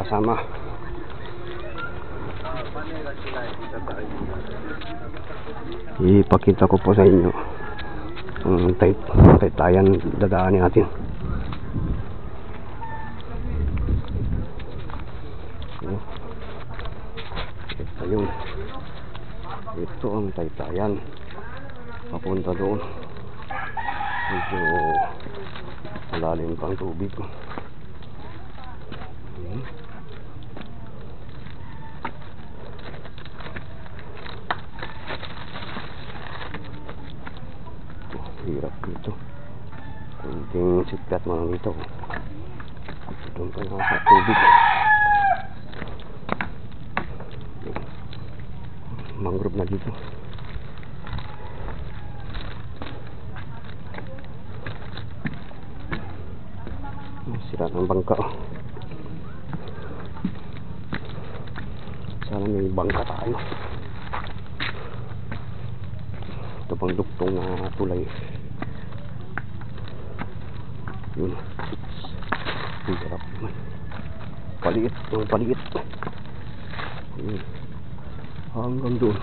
kasama. Ipakita ko po sa inyo ang taytayan dadaanin natin. Ayun, ito ang taytayan papunta doon. Medyo malalim pang tubig. Hirap dito. Kunting siklat man dito. Doon pa nasa tubig. Mangrove na dito. Sira ng bangka. Sana may bangka tayo. Ito pang duktong na tulay. Yun. Hirap naman. Paliit. Paliit. Yun. Hanggang doon.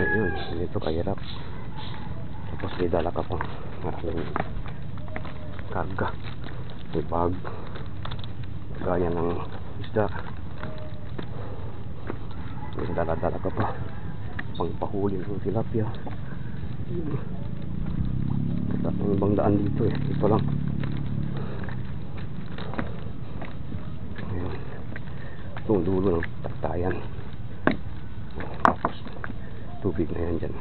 Ayun, dito kahirap. Tapos may dala ka pang maraming karga. May bag. Gaya ng isda. May dala-dala ka pa pang pahuli ng tilapia. Wala nang ibang daan dito eh. Ito lang. Ayun. Itong dulo ng taytayan. Tapos tubig na yan dyan.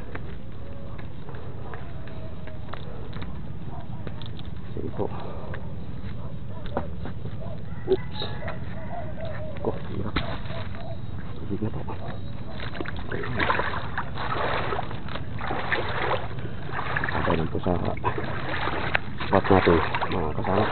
Sige po. Oops. Ko, hirap. Tubig na po. Sabay lang po sa spot natin mga kasama.